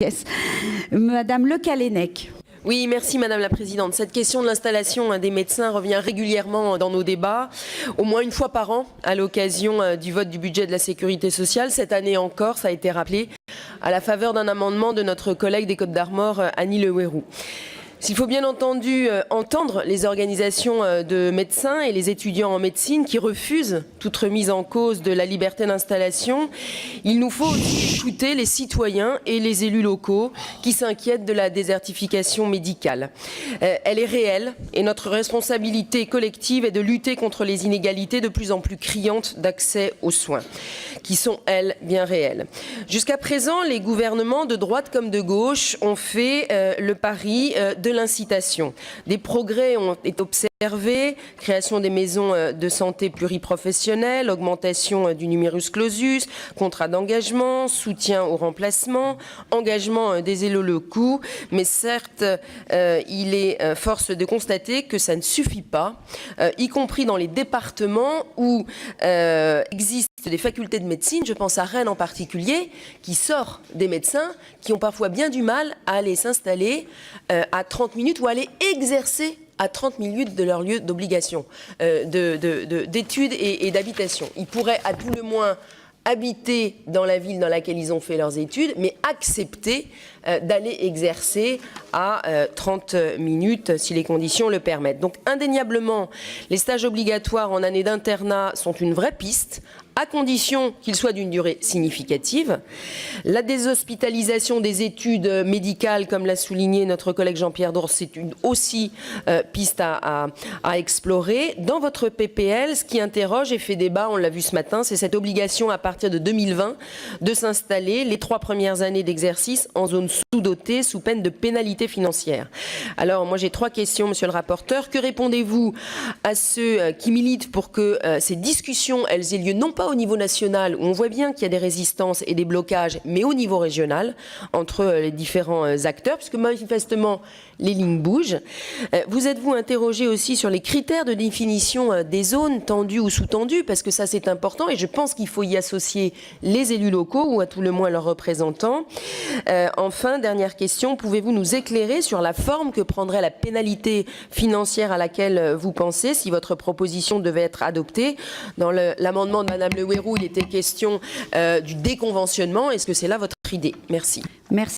Yes. Madame Le Callennec. Oui, merci Madame la Présidente. Cette question de l'installation des médecins revient régulièrement dans nos débats, au moins une fois par an, à l'occasion du vote du budget de la Sécurité sociale. Cette année encore, ça a été rappelé, à la faveur d'un amendement de notre collègue des Côtes-d'Armor, Annie Le Houerou. S'il faut bien entendu entendre les organisations de médecins et les étudiants en médecine qui refusent toute remise en cause de la liberté d'installation, il nous faut aussi écouter les citoyens et les élus locaux qui s'inquiètent de la désertification médicale. Elle est réelle et notre responsabilité collective est de lutter contre les inégalités de plus en plus criantes d'accès aux soins, qui sont, elles, bien réelles. Jusqu'à présent, les gouvernements de droite comme de gauche ont fait le pari de l'incitation. Des progrès ont été observés, création des maisons de santé pluriprofessionnelles, augmentation du numerus clausus, contrat d'engagement, soutien au remplacement, engagement des élus locaux, mais certes, il est force de constater que ça ne suffit pas, y compris dans les départements où existent des facultés de médecine, je pense à Rennes en particulier, qui sort des médecins qui ont parfois bien du mal à aller s'installer à 30 minutes ou à aller exercer à 30 minutes de leur lieu d'obligation, d'études et d'habitation. Ils pourraient à tout le moins habiter dans la ville dans laquelle ils ont fait leurs études, mais accepter d'aller exercer à 30 minutes si les conditions le permettent. Donc indéniablement, les stages obligatoires en année d'internat sont une vraie piste, à condition qu'ils soient d'une durée significative. La déshospitalisation des études médicales, comme l'a souligné notre collègue Jean-Pierre Door, c'est une aussi piste à explorer. Dans votre PPL, ce qui interroge et fait débat, on l'a vu ce matin, c'est cette obligation à partir de 2020 de s'installer les 3 premières années d'exercice en zone sous-dotée sous peine de pénalité financière. Alors moi j'ai 3 questions, monsieur le rapporteur. Que répondez-vous à ceux qui militent pour que ces discussions elles aient lieu non pas au niveau national, où on voit bien qu'il y a des résistances et des blocages, mais au niveau régional, entre les différents acteurs, puisque manifestement, les lignes bougent. Vous êtes-vous interrogé aussi sur les critères de définition des zones tendues ou sous-tendues, parce que ça c'est important, et je pense qu'il faut y associer les élus locaux, ou à tout le moins leurs représentants. Enfin, dernière question, pouvez-vous nous éclairer sur la forme que prendrait la pénalité financière à laquelle vous pensez, si votre proposition devait être adoptée? Dans l'amendement de Madame Le Houerou, il était question du déconventionnement. Est-ce que c'est là votre idée? Merci. Merci.